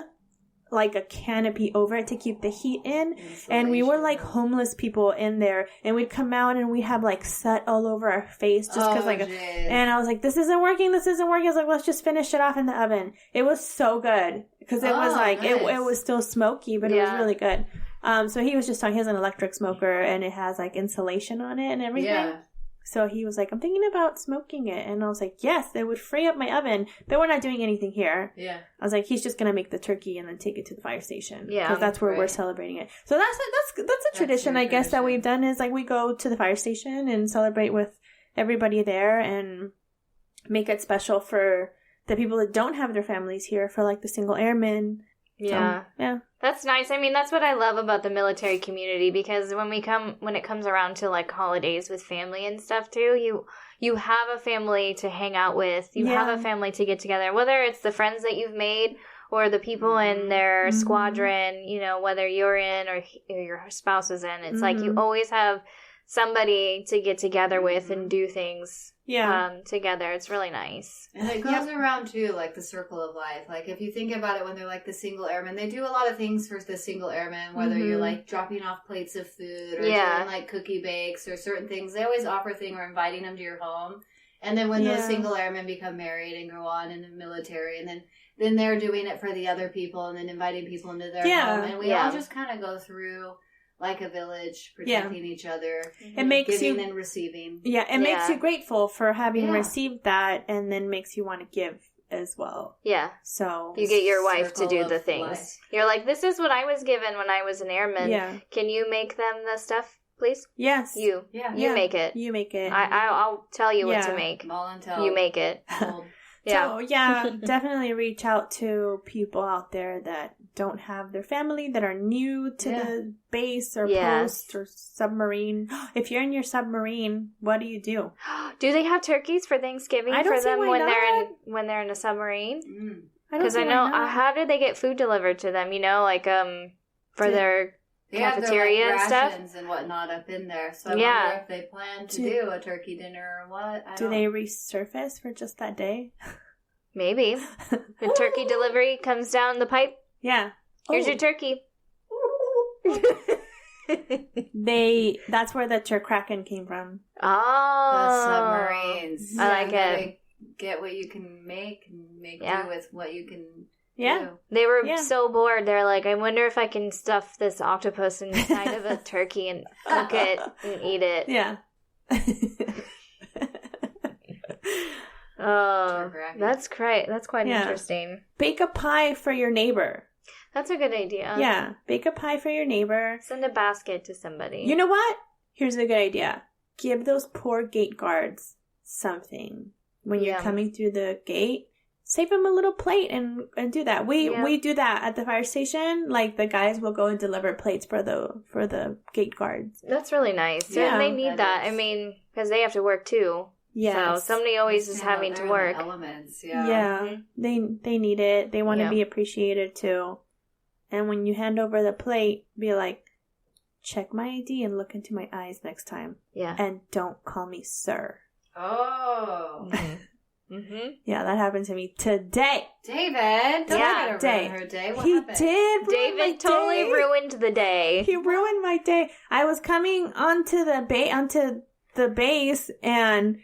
like a canopy over it to keep the heat in. And we were like homeless people in there, and we'd come out and we'd have like soot all over our face just because and I was like, this isn't working. I was like, let's just finish it off in the oven. It was so good because it was like, nice. it was still smoky, but it was really good. So he was just talking, he has an electric smoker and it has like insulation on it and everything. Yeah. So he was like, I'm thinking about smoking it. And I was like, yes, it would free up my oven, but we're not doing anything here. Yeah. I was like, he's just going to make the turkey and then take it to the fire station. Yeah. Because that's where we're celebrating it. So that's a tradition, I guess, that we've done is like we go to the fire station and celebrate with everybody there and make it special for the people that don't have their families here, for like the single airmen. Yeah. Yeah. That's nice. I mean, that's what I love about the military community, because when it comes around to like holidays with family and stuff too, you have a family to hang out with. You have a family to get together, whether it's the friends that you've made or the people in their squadron, you know, whether you're in or your spouse is in. It's like you always have somebody to get together with and do things together. It's really nice. And it goes around too, like the circle of life. Like if you think about it, when they're like the single airmen, they do a lot of things for the single airmen, whether you're like dropping off plates of food or doing like cookie bakes or certain things. They always offer thing or inviting them to your home. And then when those single airmen become married and go on in the military, and then they're doing it for the other people and then inviting people into their home. And we all just kind of go through like a village, protecting each other. It makes giving and receiving. Yeah, it makes you grateful for having received that, and then makes you want to give as well. Yeah. So you get your wife to do the things. Life. You're like, this is what I was given when I was an airman. Yeah. Can you make them the stuff, please? Yes. You. Yeah. You make it. You make it. I'll tell you what to make. You make it. So, definitely reach out to people out there that don't have their family, that are new to the base or post or submarine. If you're in your submarine, what do you do? Do they have turkeys for Thanksgiving for them when they're in a submarine? Because I know how do they get food delivered to them? You know, like for their cafeteria like and stuff and whatnot up in there. So I wonder if they plan to do a turkey dinner or what. Do they resurface for just that day? Maybe. The turkey delivery comes down the pipe. Yeah. Here's your turkey. That's where the Turkraken came from. Oh. The submarines. I like it. Get what you can make and make do with what you can do. They were so bored. They're like, I wonder if I can stuff this octopus inside of a turkey and cook it and eat it. Yeah. Oh, that's great. That's quite interesting. Bake a pie for your neighbor. That's a good idea. Yeah. Bake a pie for your neighbor. Send a basket to somebody. You know what? Here's a good idea. Give those poor gate guards something. When you're coming through the gate, save them a little plate and do that. We do that at the fire station. Like the guys will go and deliver plates for the gate guards. That's really nice. Yeah, they need that. I mean, because they have to work too. Yeah, so somebody always is having to work. Elements, they need it. They want to be appreciated too. And when you hand over the plate, be like, check my ID and look into my eyes next time. Yeah, and don't call me sir. Oh. Yeah, that happened to me today. David, don't let her ruin her day. What happened? Did. David totally ruined the day. He ruined my day. I was coming onto the base, and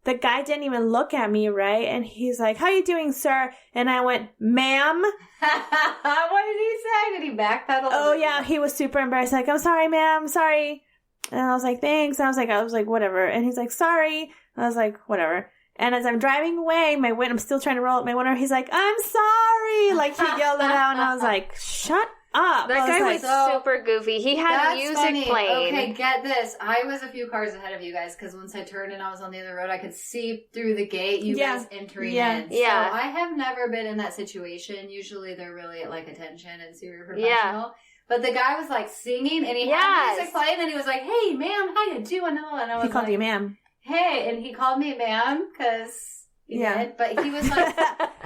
the guy didn't even look at me, right? And he's like, "How you doing, sir?" And I went, "Ma'am." What did he say? Did he backpedal? Oh yeah, he was super embarrassed. Like, "I'm sorry, ma'am. Sorry." And I was like, "Thanks." And I was like, "Whatever." And he's like, "Sorry." I was like, "Whatever." And as I'm driving away, I'm still trying to roll up my window. He's like, "I'm sorry." Like, he yelled it out, and I was like, "Shut up." That guy was super goofy. He had music playing. Okay, get this. I was a few cars ahead of you guys, because once I turned and I was on the other road, I could see through the gate you guys entering in. Yeah. So I have never been in that situation. Usually they're really at like attention and super professional. Yeah. But the guy was like singing, and he had music playing, and he was like, "Hey, ma'am, how you doing?" And I was he called you ma'am. Hey, and he called me ma'am because he did, but he was like...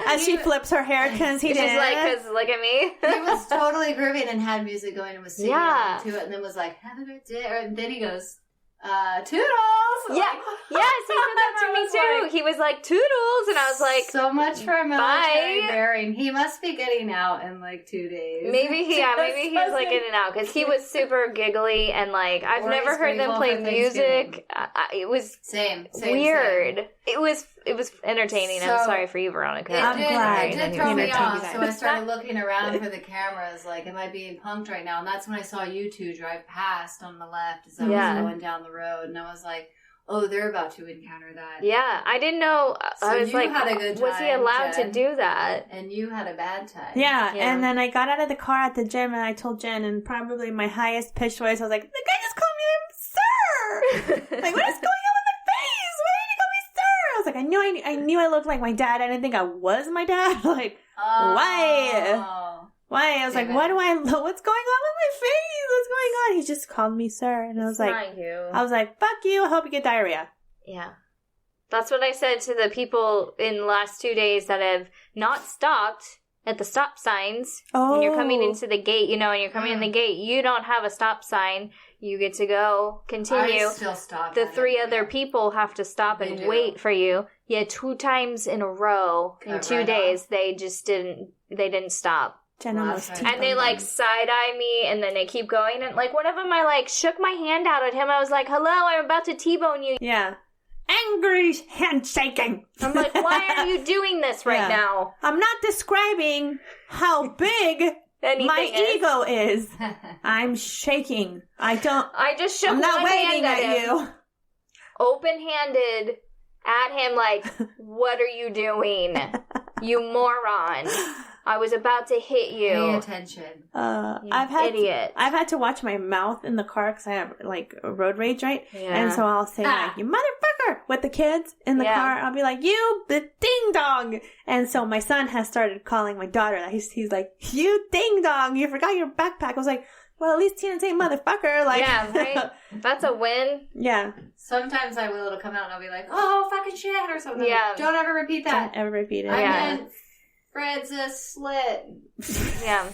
As she flips her hair because he did. She's like, because look at me. He was totally grooving and had music going and was singing to it, and then was like, "Have a great day." And then he goes, Toodles! Yeah. Yes, he said that to me too. He was like, Toodles! And I was like, so much for a military bye. bearing. He must be getting out in like 2 days. Maybe he's like in and out, because he was super giggly, and like, I've never heard them play music. It was same weird. Same. It was entertaining. So, I'm sorry for you, Veronica. It did throw me off, that. so I started looking around for the cameras, like, am I being punked right now? And that's when I saw you two drive past on the left as I was going down the road, and I was like, oh, they're about to encounter that. Yeah, I didn't know. So I was you like, had a good was he time, allowed Jen, to do that? And you had a bad time. Yeah, and then I got out of the car at the gym, and I told Jen, in probably my highest pitched voice, I was like, the guy just called me sir! Like, what is going on with my face? Why did he call me sir? I was like, I knew I looked like my dad. I didn't think I was my dad. Like, why? Why? I was like, what's going on with my face? What's going on? He just called me sir, and I was like, not you. I was like, fuck you. I hope you get diarrhea. Yeah. That's what I said to the people in the last 2 days that have not stopped at the stop signs. Oh. When you're coming into the gate, and you're coming in the gate, you don't have a stop sign. You get to go continue. I still stop. The 3 other people have to stop and wait for you. Yeah, 2 times in a row in 2 days, they just didn't stop. Jen almost and they like side-eye me, and then they keep going, and like one of them, I like shook my hand out at him. I was like, hello, I'm about to T-bone you. Yeah. Angry handshaking. I'm like, why are you doing this right now? I'm not describing how big my ego is. I'm shaking. I just shook I'm not one waving hand at you. Open-handed at him like, what are you doing? You moron. I was about to hit you. Pay attention. I've had to watch my mouth in the car because I have like road rage, right? Yeah. And so I'll say like, you motherfucker, with the kids in the car. I'll be like, you the ding dong. And so my son has started calling my daughter that. He's like, you ding dong, you forgot your backpack. I was like, well, at least he didn't say motherfucker. Like, yeah, right? That's a win. Yeah. Sometimes I will, it'll come out and I'll be like, oh, fucking shit, or something. Yeah. Don't ever repeat that. Don't ever repeat it. I meant Fred's a slit. Yeah.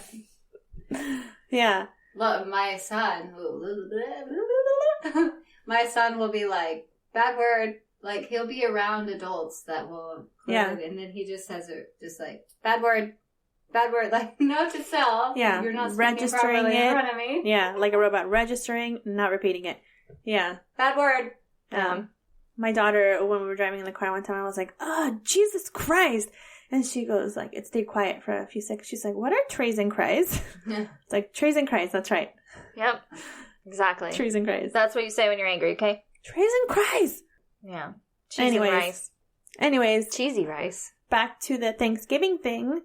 Yeah. Look, my son will be like, bad word. Like, he'll be around adults that will. Yeah. And then he just says it, just like, bad word. Bad word. Like, note to self. Yeah. You're not registering it in front of me. Yeah. Like a robot. Registering, not repeating it. Yeah. Bad word. My daughter, when we were driving in the car one time, I was like, oh, Jesus Christ. And she goes, like, it stayed quiet for a few seconds. She's like, what are trees and cries? It's like, trees and cries. That's right. Yep. Exactly. Trees and cries. That's what you say when you're angry, okay? Trees and cries. Yeah. Cheese and rice. Anyways. Cheesy rice. Back to the Thanksgiving thing.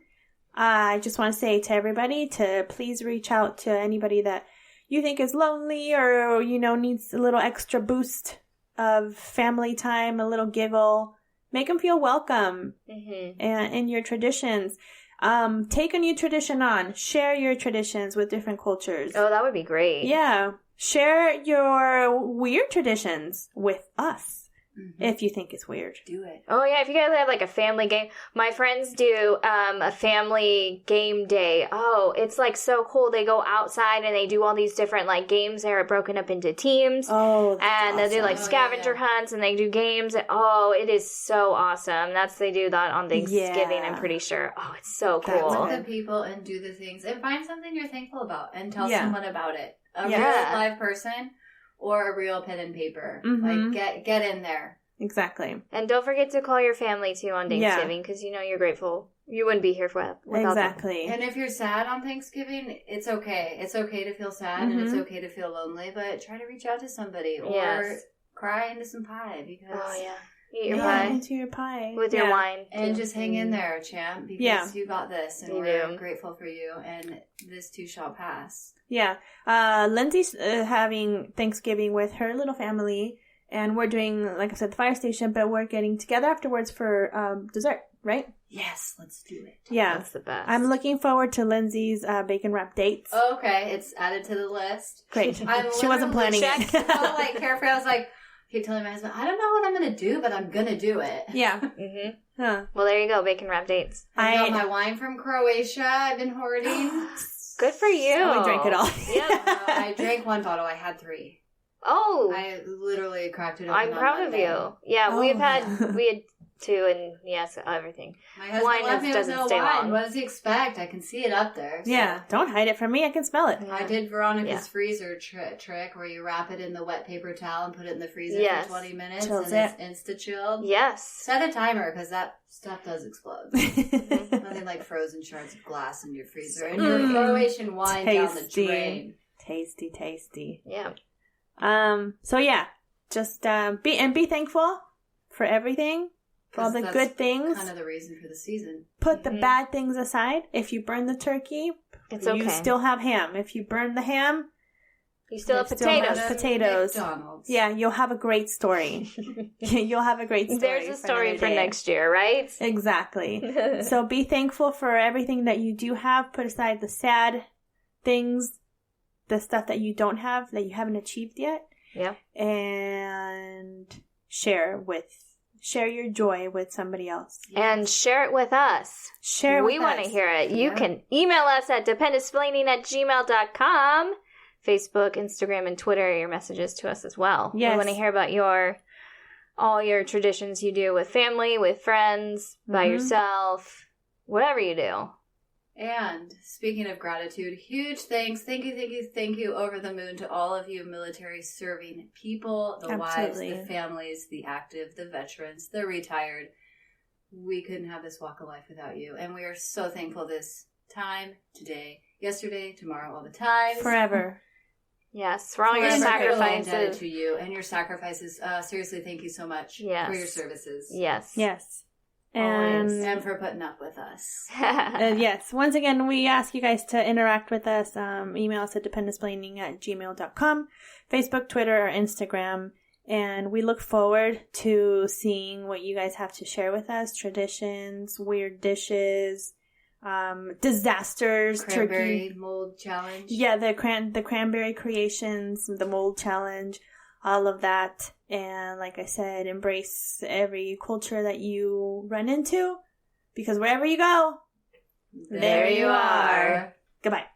I just want to say to everybody to please reach out to anybody that you think is lonely or, needs a little extra boost of family time, a little giggle. Make them feel welcome in your traditions. Take a new tradition on. Share your traditions with different cultures. Oh, that would be great. Yeah. Share your weird traditions with us. If you think it's weird. Do it. Oh, yeah. If you guys have like a family game. My friends do a family game day. Oh, it's like so cool. They go outside and they do all these different like games. They're broken up into teams. Oh, and they do like scavenger hunts and they do games. Oh, it is so awesome. They do that on Thanksgiving, I'm pretty sure. Oh, it's so cool. With the people and do the things and find something you're thankful about and tell someone about it. A real live person. Or a real pen and paper. Like, get in there. Exactly. And don't forget to call your family, too, on Thanksgiving, because you're grateful. You wouldn't be here without them. And if you're sad on Thanksgiving, it's okay. It's okay to feel sad, and it's okay to feel lonely, but try to reach out to somebody. Or cry into some pie, because... Oh, yeah. Eat your pie. Into your pie. With your wine. And just hang in there, champ, because you got this, and we're grateful for you, and this too shall pass. Yeah. Lindsay's having Thanksgiving with her little family, and we're doing, like I said, the fire station, but we're getting together afterwards for dessert, right? Yes, let's do it. Yeah. That's the best. I'm looking forward to Lindsay's bacon wrap dates. Okay, it's added to the list. Great. She wasn't planning it. Like, carefree. I was like, keep telling my husband, I don't know what I'm going to do, but I'm going to do it. Yeah. Huh. Well, there you go, bacon wrap dates. I got my wine from Croatia. I've been hoarding. Good for you. We drank it all. Yep. I drank one bottle. I had 3. Oh, I literally cracked it open. I'm proud of you. Yeah, we had 2, and yes, everything. My husband left me with no wine. What does he expect? I can see it up there. So. Yeah, don't hide it from me. I can smell it. I did Veronica's freezer trick where you wrap it in the wet paper towel and put it in the freezer for 20 minutes and it's insta-chilled. Yes. Set a timer because that stuff does explode. Nothing like frozen shards of glass in your freezer and your Croatian wine down the drain. Tasty. Yeah. So yeah, just be thankful for everything. For all the good things. Kind of the reason for the season. Put the bad things aside. If you burn the turkey, you still have ham. If you burn the ham, you still have potatoes. McDonald's. Yeah, you'll have a great story. You'll have a great story. There's a story for next year, right? Exactly. So be thankful for everything that you do have. Put aside the sad things, the stuff that you don't have, that you haven't achieved yet. Yeah. And share your joy with somebody else. And share it with us. We want to hear it. You can email us at dependisplaining@gmail.com. Facebook, Instagram, and Twitter, your messages to us as well. Yes. We want to hear about all your traditions you do with family, with friends, by yourself, whatever you do. And speaking of gratitude, huge thanks. Thank you over the moon to all of you military serving people, the wives, the families, the active, the veterans, the retired. We couldn't have this walk of life without you. And we are so thankful this time, today, yesterday, tomorrow, all the time. Forever. Yes, for all your sacrifices. Indebted to you and your sacrifices. Seriously, thank you so much for your services. Yes. And for putting up with us. Yes. Once again, we ask you guys to interact with us. Email us at dependisplaining@gmail.com, Facebook, Twitter, or Instagram. And we look forward to seeing what you guys have to share with us. Traditions, weird dishes, disasters, cranberry turkey mold challenge. Yeah, the cranberry creations, the mold challenge, all of that. And like I said, embrace every culture that you run into, because wherever you go, there you are. Goodbye.